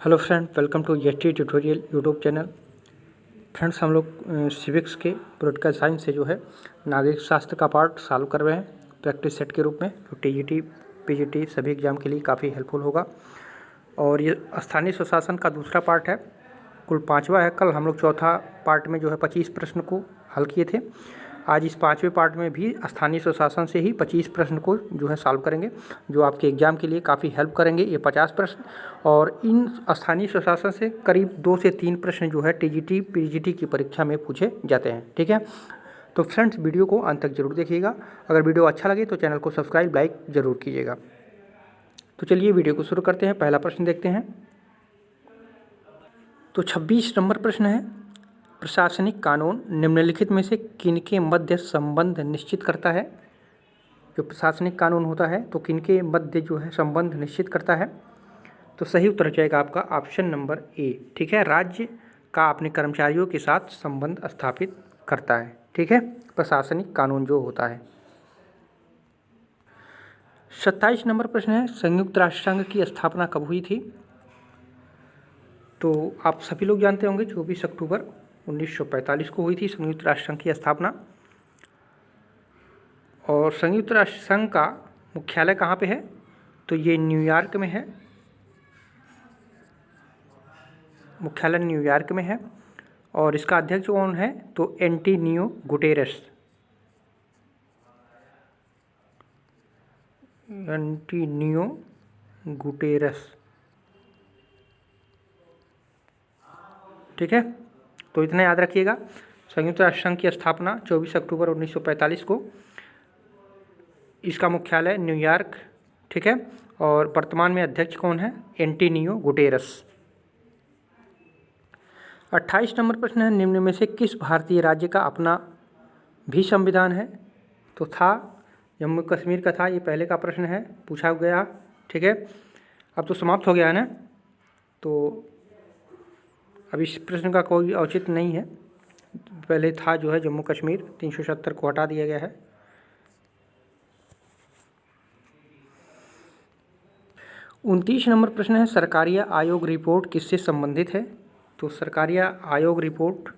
Hello friend, welcome to HT tutorial YouTube channel. Friends, हम लोग civics के political science से जो है नागरिक शास्त्र का पार्ट सॉल्व कर रहे हैं प्रैक्टिस सेट के रूप में, जो टीजीटी पीजीटी सभी एग्जाम के लिए काफ़ी हेल्पफुल होगा। और ये स्थानीय स्वशासन का दूसरा पार्ट है, कुल 5वां है। कल हम लोग चौथा पार्ट में जो है 25 प्रश्न को हल किए थे। आज इस 5वें पार्ट में भी स्थानीय स्वशासन से ही 25 प्रश्न को जो है सॉल्व करेंगे, जो आपके एग्जाम के लिए काफ़ी हेल्प करेंगे ये 50 प्रश्न। और इन स्थानीय स्वशासन से करीब 2 से 3 प्रश्न जो है टीजीटी पीजीटी की परीक्षा में पूछे जाते हैं। ठीक है, तो फ्रेंड्स वीडियो को अंत तक जरूर देखिएगा। अगर वीडियो अच्छा लगे तो चैनल को सब्सक्राइब लाइक ज़रूर कीजिएगा। तो चलिए वीडियो को शुरू करते हैं। पहला प्रश्न देखते हैं। तो 26 नंबर प्रश्न है, प्रशासनिक कानून निम्नलिखित में से किनके मध्य संबंध निश्चित करता है। जो प्रशासनिक कानून होता है तो किनके मध्य जो है संबंध निश्चित करता है। तो सही उत्तर हो जाएगा आपका ऑप्शन नंबर ए। ठीक है, राज्य का अपने कर्मचारियों के साथ संबंध स्थापित करता है। ठीक है, प्रशासनिक कानून जो होता है। 27 नंबर प्रश्न है, संयुक्त राष्ट्र संघ की स्थापना कब हुई थी। तो आप सभी लोग जानते होंगे 24 अक्टूबर 1945 को हुई थी संयुक्त राष्ट्र संघ की स्थापना। और संयुक्त राष्ट्र संघ का मुख्यालय कहाँ पे है, तो ये न्यूयॉर्क में है। मुख्यालय न्यूयॉर्क में है। और इसका अध्यक्ष कौन है, तो एंटोनियो गुटेरेस। Antonio Guterres. ठीक है, तो इतना याद रखिएगा। संयुक्त राष्ट्र संघ की स्थापना 24 अक्टूबर 1945 को। इसका मुख्यालय न्यूयॉर्क। ठीक है, और वर्तमान में अध्यक्ष कौन है, एंटोनियो गुटेरेस। 28 नंबर प्रश्न है, निम्न में से किस भारतीय राज्य का अपना भी संविधान है। तो था जम्मू कश्मीर का था, ये पहले का प्रश्न है, पूछा गया। ठीक है, अब तो समाप्त हो गया है ना, तो अब इस प्रश्न का कोई औचित्य नहीं है। पहले था जो है जम्मू कश्मीर, 370 को हटा दिया गया है। उनतीस नंबर प्रश्न है, सरकारी आयोग रिपोर्ट किससे संबंधित है। तो सरकारी आयोग रिपोर्ट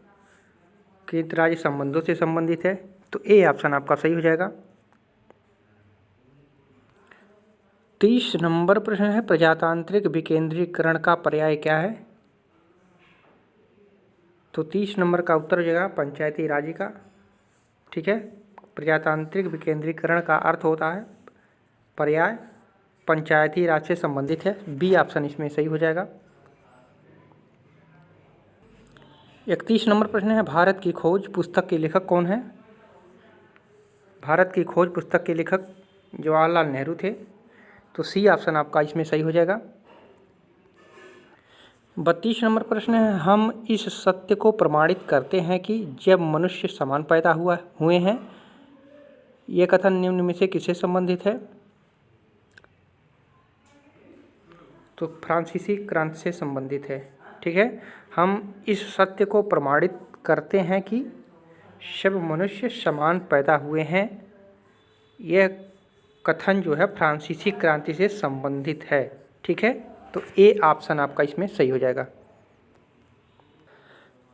केंद्र राज्य संबंधों से संबंधित है। तो ए ऑप्शन आपका सही हो जाएगा। 30 नंबर प्रश्न है, प्रजातांत्रिक विकेंद्रीकरण का पर्याय क्या है। तो 30 नंबर का उत्तर हो जाएगा पंचायती राज का। ठीक है, प्रजातांत्रिक विकेंद्रीकरण का अर्थ होता है पर्याय पंचायती राज से संबंधित है। बी ऑप्शन इसमें सही हो जाएगा। 31 नंबर प्रश्न है, भारत की खोज पुस्तक के लेखक कौन है। भारत की खोज पुस्तक के लेखक जवाहरलाल नेहरू थे। तो सी ऑप्शन आपका इसमें सही हो जाएगा। 32 नंबर प्रश्न है, हम इस सत्य को प्रमाणित करते हैं कि जब मनुष्य समान पैदा हुए हैं, यह कथन निम्न में से किससे संबंधित है। तो फ्रांसीसी क्रांति से संबंधित है। ठीक है, हम इस सत्य को प्रमाणित करते हैं कि जब मनुष्य समान पैदा हुए हैं, यह कथन जो है फ्रांसीसी क्रांति से संबंधित है। ठीक है, तो ए ऑप्शन आपका इसमें सही हो जाएगा।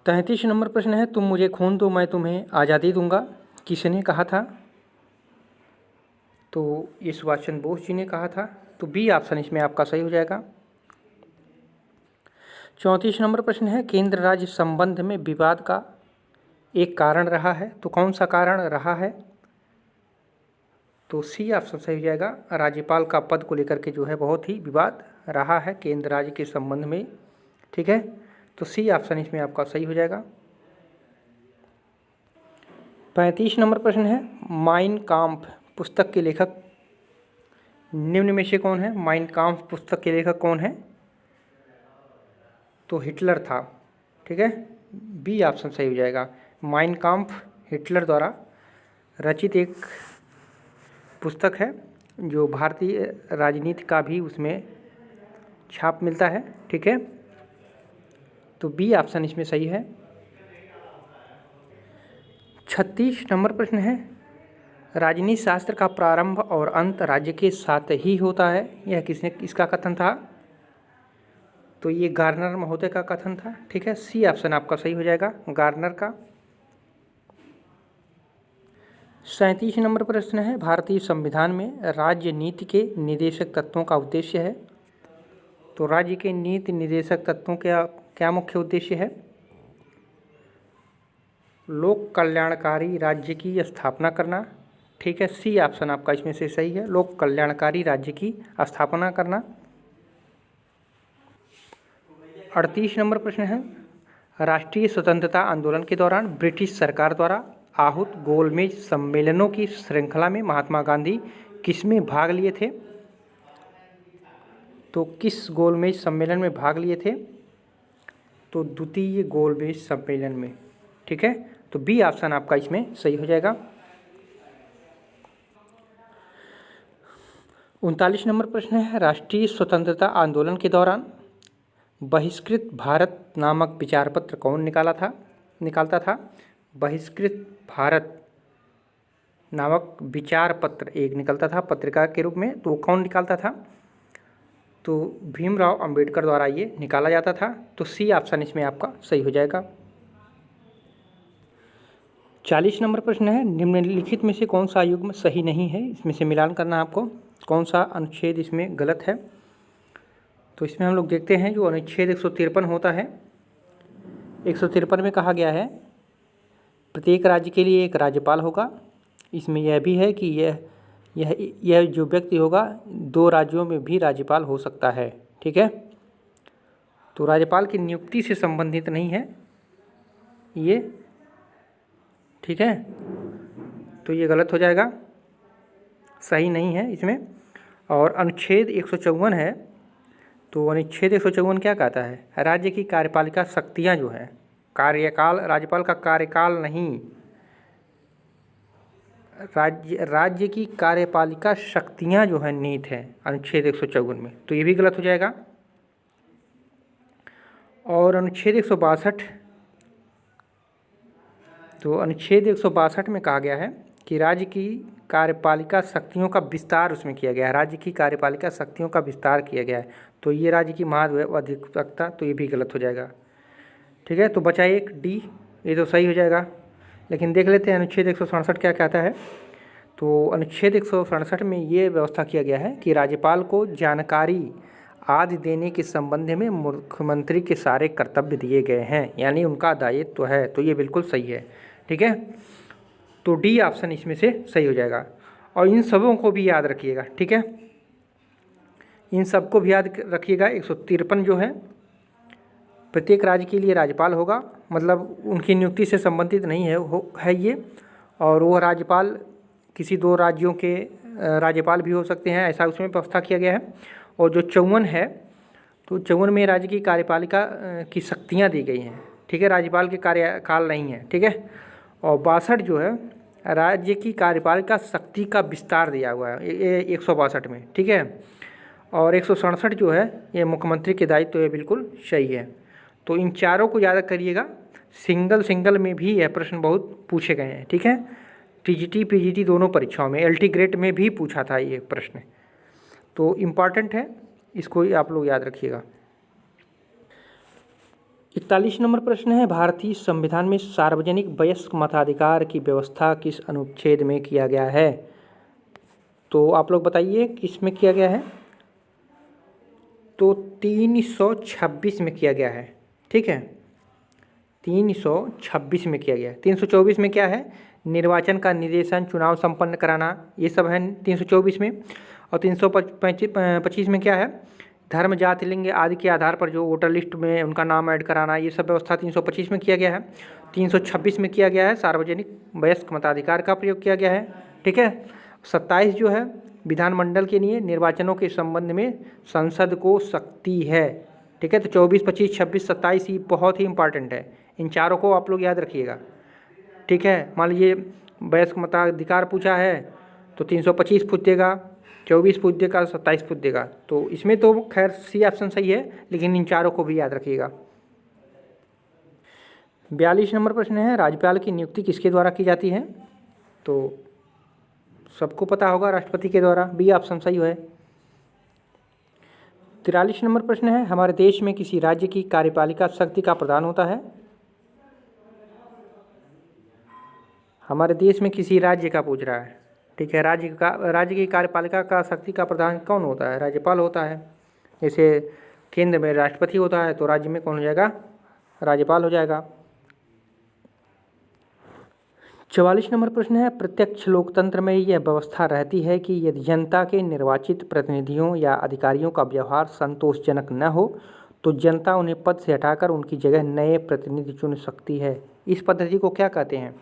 33 नंबर प्रश्न है, तुम मुझे खून दो मैं तुम्हें आज़ादी दूंगा, किसने कहा था। तो ये सुभाष चंद्र बोस जी ने कहा था। तो बी ऑप्शन इसमें आपका सही हो जाएगा। 34 नंबर प्रश्न है, केंद्र राज्य संबंध में विवाद का एक कारण रहा है। तो कौन सा कारण रहा है। तो सी ऑप्शन सही हो जाएगा। राज्यपाल का पद को लेकर के जो है बहुत ही विवाद रहा है केंद्र राज्य के संबंध में। ठीक है, तो सी ऑप्शन इसमें आपका सही हो जाएगा। 35 नंबर प्रश्न है, माइन काम्फ पुस्तक के लेखक निम्न में से कौन है। माइन काम्फ पुस्तक के लेखक कौन है। तो हिटलर था। ठीक है, बी ऑप्शन सही हो जाएगा। माइन काम्फ हिटलर द्वारा रचित एक पुस्तक है, जो भारतीय राजनीति का भी उसमें छाप मिलता है। ठीक है, तो बी ऑप्शन इसमें सही है। 36 नंबर प्रश्न है, राजनीति शास्त्र का प्रारंभ और अंत राज्य के साथ ही होता है, यह किसने इसका कथन था। तो ये गार्नर महोदय का कथन था। ठीक है, सी ऑप्शन आपका सही हो जाएगा, गार्नर का। 37 नंबर प्रश्न है, भारतीय संविधान में राज्य नीति के निर्देशक तत्वों का उद्देश्य है। तो राज्य के नीति निर्देशक तत्वों का क्या मुख्य उद्देश्य है? लोक कल्याणकारी राज्य की स्थापना करना। ठीक है, सी ऑप्शन आपका इसमें से सही है, लोक कल्याणकारी राज्य की स्थापना करना। 38 नंबर प्रश्न है, राष्ट्रीय स्वतंत्रता आंदोलन के दौरान ब्रिटिश सरकार द्वारा आहूत गोलमेज सम्मेलनों की श्रृंखला में महात्मा गांधी किसमें भाग लिए थे? तो किस गोलमेज सम्मेलन में भाग लिए थे? तो द्वितीय गोलमेज सम्मेलन में। ठीक है, तो बी ऑप्शन आपका इसमें सही हो जाएगा। 39 नंबर प्रश्न है, राष्ट्रीय स्वतंत्रता आंदोलन के दौरान बहिष्कृत भारत नामक विचार पत्र कौन निकालता था? बहिष्कृत भारत नामक विचार पत्र एक निकलता था पत्रिका के रूप में, तो कौन निकालता था? तो भीमराव अंबेडकर द्वारा ये निकाला जाता था। तो सी ऑप्शन इसमें आपका सही हो जाएगा। 40 नंबर प्रश्न है, निम्नलिखित में से कौन सा युग्म सही नहीं है? इसमें से मिलान करना है आपको, कौन सा अनुच्छेद इसमें गलत है। तो इसमें हम लोग देखते हैं जो अनुच्छेद 153 होता है, 153 में कहा गया है प्रत्येक राज्य के लिए एक राज्यपाल होगा। इसमें यह भी है कि यह जो व्यक्ति होगा 2 राज्यों में भी राज्यपाल हो सकता है। ठीक है, तो राज्यपाल की नियुक्ति से संबंधित नहीं है ये। ठीक है, तो ये गलत हो जाएगा, सही नहीं है इसमें। और अनुच्छेद 154 है, तो अनुच्छेद 154 क्या कहता है? राज्य की कार्यपालिका शक्तियाँ जो है, कार्यकाल, राज्यपाल का कार्यकाल नहीं, राज्य की कार्यपालिका शक्तियाँ जो है निहित है अनुच्छेद 154 में, तो ये भी गलत हो जाएगा। और अनुच्छेद 162, तो अनुच्छेद 162 में कहा गया है कि राज्य की कार्यपालिका शक्तियों का विस्तार उसमें किया गया है, राज्य की कार्यपालिका शक्तियों का विस्तार किया गया है, तो ये राज्य की महाधिवक्ता, तो ये भी गलत हो जाएगा। ठीक है, तो बचा एक डी, ये तो सही हो जाएगा। लेकिन देख लेते हैं अनुच्छेद 167 क्या कहता है। तो अनुच्छेद 167 में ये व्यवस्था किया गया है कि राज्यपाल को जानकारी आदि देने के संबंध में मुख्यमंत्री के सारे कर्तव्य दिए गए हैं, यानी उनका दायित्व तो है, तो ये बिल्कुल सही है। ठीक है, तो डी ऑप्शन इसमें से सही हो जाएगा। और इन सबों को भी याद रखिएगा। ठीक है, इन सबको भी याद रखिएगा। 153 जो है प्रत्येक राज्य के लिए राज्यपाल होगा, मतलब उनकी नियुक्ति से संबंधित नहीं है ये। और वो राज्यपाल किसी 2 राज्यों के राज्यपाल भी हो सकते हैं, ऐसा उसमें व्यवस्था किया गया है। और जो 54 है, तो 54 में राज्य की कार्यपालिका की शक्तियाँ दी गई हैं। ठीक है, राज्यपाल के कार्यकाल नहीं है। ठीक है, और 62 जो है राज्य की कार्यपालिका शक्ति का विस्तार दिया हुआ है ये 162 में। ठीक है, और 167 जो है ये मुख्यमंत्री के दायित्व है, बिल्कुल सही है। तो इन चारों को याद करिएगा। सिंगल में भी यह प्रश्न बहुत पूछे गए हैं। ठीक है, टीजीटी पीजीटी दोनों परीक्षाओं में, एलटी ग्रेड में भी पूछा था ये प्रश्न, तो इम्पॉर्टेंट है, इसको आप लोग याद रखिएगा। 41 नंबर प्रश्न है, भारतीय संविधान में सार्वजनिक वयस्क मताधिकार की व्यवस्था किस अनुच्छेद में किया गया है? तो आप लोग बताइए किस में किया गया है? तो 326 में किया गया है। ठीक है, 326 में किया गया है। 324 में क्या है? निर्वाचन का निर्देशन, चुनाव संपन्न कराना, ये सब है 324 में। और 325 में क्या है? धर्म, जाति, लिंग आदि के आधार पर जो वोटर लिस्ट में उनका नाम ऐड कराना, ये सब व्यवस्था 325 में किया गया है। 326 में किया गया है सार्वजनिक वयस्क मताधिकार का प्रयोग किया गया है। ठीक है, 27 जो है विधानमंडल के लिए निर्वाचनों के संबंध में संसद को शक्ति है। ठीक है, तो 24, 25, 26, 27 ये बहुत ही इंपॉर्टेंट है, इन चारों को आप लोग याद रखिएगा। ठीक है, मान लीजिए वयस्क मताधिकार पूछा है तो 325 पूछ देगा, 24 पूछ देगा, 27 पूछ देगा, तो इसमें तो खैर सी ऑप्शन सही है, लेकिन इन चारों को भी याद रखिएगा। 42 नंबर प्रश्न है, राज्यपाल की नियुक्ति किसके द्वारा की जाती है? तो सबको पता होगा, राष्ट्रपति के द्वारा, बी ऑप्शन सही है। 43 नंबर प्रश्न है, हमारे देश में किसी राज्य की कार्यपालिका शक्ति का प्रदान होता है? हमारे देश में किसी राज्य का पूछ रहा है, ठीक है। राज्य की कार्यपालिका का शक्ति का प्रधान कौन होता है? राज्यपाल होता है। जैसे केंद्र में राष्ट्रपति होता है तो राज्य में कौन हो जाएगा? राज्यपाल हो जाएगा। 44 नंबर प्रश्न है, प्रत्यक्ष लोकतंत्र में यह व्यवस्था रहती है कि यदि जनता के निर्वाचित प्रतिनिधियों या अधिकारियों का व्यवहार संतोषजनक न हो तो जनता उन्हें पद से हटाकर उनकी जगह नए प्रतिनिधि चुन सकती है। इस पद्धति को क्या कहते हैं?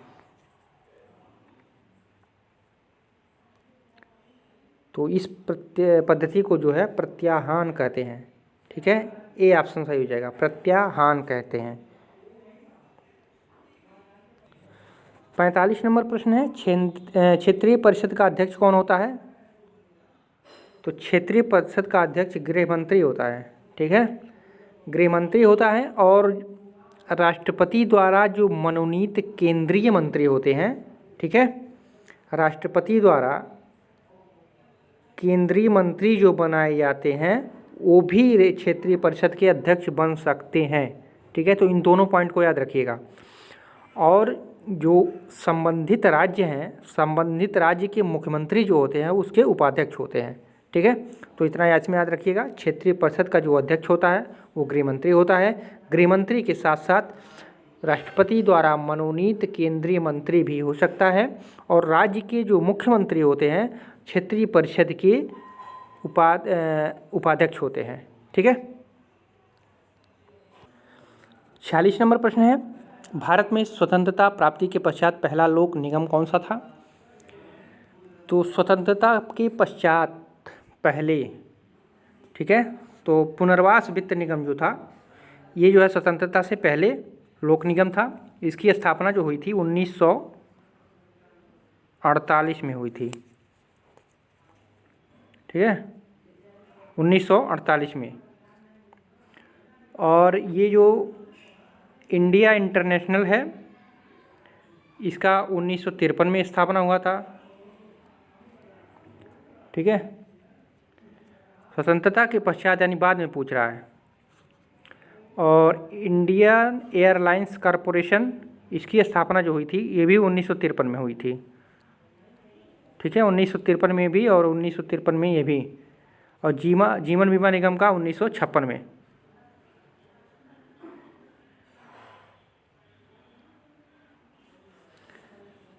तो इस पद्धति को जो है प्रत्याहान कहते हैं, ठीक है। ए ऑप्शन सही हो जाएगा, प्रत्याहान कहते हैं। 45 नंबर प्रश्न है, क्षेत्रीय परिषद का अध्यक्ष कौन होता है? तो क्षेत्रीय परिषद का अध्यक्ष गृह मंत्री होता है, ठीक है। गृह मंत्री होता है और राष्ट्रपति द्वारा जो मनोनीत केंद्रीय मंत्री होते हैं, ठीक है, राष्ट्रपति द्वारा केंद्रीय मंत्री जो बनाए जाते हैं वो भी क्षेत्रीय परिषद के अध्यक्ष बन सकते हैं, ठीक है। तो इन दोनों पॉइंट को याद रखिएगा। और जो संबंधित राज्य हैं, संबंधित राज्य के मुख्यमंत्री जो होते हैं उसके उपाध्यक्ष होते हैं, ठीक है। तो इतना इसमें याद रखिएगा। क्षेत्रीय परिषद का जो अध्यक्ष होता है वो गृह मंत्री होता है। गृह मंत्री के साथ साथ राष्ट्रपति द्वारा मनोनीत केंद्रीय मंत्री भी हो सकता है। और राज्य के जो मुख्यमंत्री होते हैं क्षेत्रीय परिषद के उपाध्यक्ष होते हैं, ठीक है। 46 नंबर प्रश्न है, भारत में स्वतंत्रता प्राप्ति के पश्चात पहला लोक निगम कौन सा था? तो स्वतंत्रता के पश्चात पहले, ठीक है, तो पुनर्वास वित्त निगम जो था ये जो है स्वतंत्रता से पहले लोक निगम था। इसकी स्थापना जो हुई थी 1948 में हुई थी, ठीक है, 1948 में। और ये जो इंडिया इंटरनेशनल है इसका 1953 में स्थापना हुआ था, ठीक है। स्वतंत्रता के पश्चात यानी बाद में पूछ रहा है। और इंडियन एयरलाइंस कॉरपोरेशन इसकी स्थापना जो हुई थी ये भी 1953 में हुई थी, ठीक है, 1953 में भी और 1953 में ये भी। और जीवन बीमा निगम का 1956 में,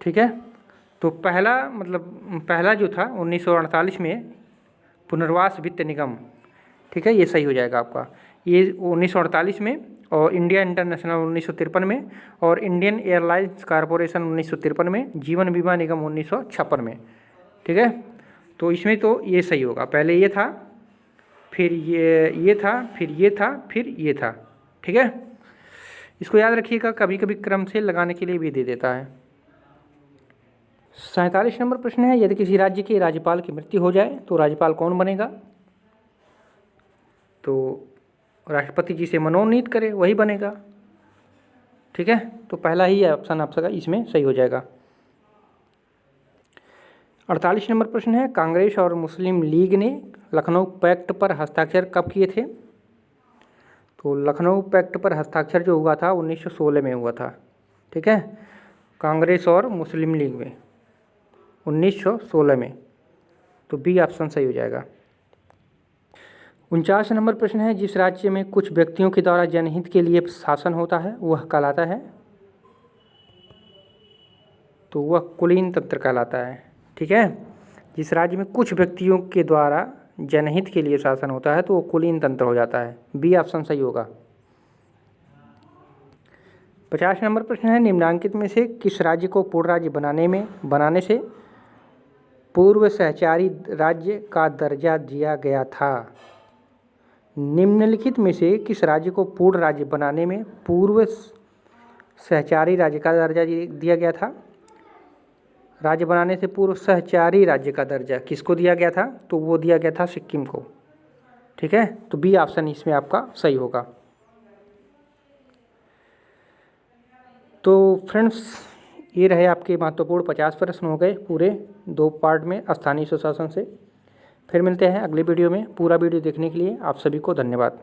ठीक है। तो पहला जो था 1948 में पुनर्वास वित्त निगम, ठीक है, ये सही हो जाएगा आपका। ये 1948 में, और इंडिया इंटरनेशनल 1953 में, और इंडियन एयरलाइंस कॉरपोरेशन 1953 में, जीवन बीमा निगम 1956 में, ठीक है। तो इसमें तो ये सही होगा। पहले ये था, फिर ये था, फिर ये था, फिर ये था, ठीक है। इसको याद रखिएगा, कभी कभी क्रम से लगाने के लिए भी दे देता है। 47 नंबर प्रश्न है, यदि किसी राज्य के राज्यपाल की मृत्यु हो जाए तो राज्यपाल कौन बनेगा? तो राष्ट्रपति जी से मनोनीत करे वही बनेगा, ठीक है। तो पहला ही ऑप्शन आपका इसमें सही हो जाएगा। 48 नंबर प्रश्न है, कांग्रेस और मुस्लिम लीग ने लखनऊ पैक्ट पर हस्ताक्षर कब किए थे? तो लखनऊ पैक्ट पर हस्ताक्षर जो हुआ था 1916 में हुआ था, ठीक है। कांग्रेस और मुस्लिम लीग में 1916 में, तो बी ऑप्शन सही हो जाएगा। 49 नंबर प्रश्न है, जिस राज्य में कुछ व्यक्तियों के द्वारा जनहित के लिए शासन होता है वह कहलाता है? तो वह कुलीन तंत्र कहलाता है, ठीक है। जिस राज्य में कुछ व्यक्तियों के द्वारा जनहित के लिए शासन होता है तो वो कुलीन तंत्र हो जाता है, बी ऑप्शन सही होगा। 50 नंबर प्रश्न है, निम्नांकित में से किस राज्य को पूर्ण राज्य बनाने से पूर्व सहचारी राज्य का दर्जा दिया गया था? निम्नलिखित में से किस राज्य को पूर्ण राज्य बनाने में पूर्व सहचारी राज्य का दर्जा दिया गया था? राज्य बनाने से पूर्व सहचारी राज्य का दर्जा किसको दिया गया था? तो वो दिया गया था सिक्किम को, ठीक है। तो बी ऑप्शन इसमें आपका सही होगा। तो फ्रेंड्स, ये रहे आपके महत्वपूर्ण 50 प्रश्न हो गए पूरे 2 पार्ट में स्थानीय स्वशासन से। फिर मिलते हैं अगली वीडियो में। पूरा वीडियो देखने के लिए आप सभी को धन्यवाद।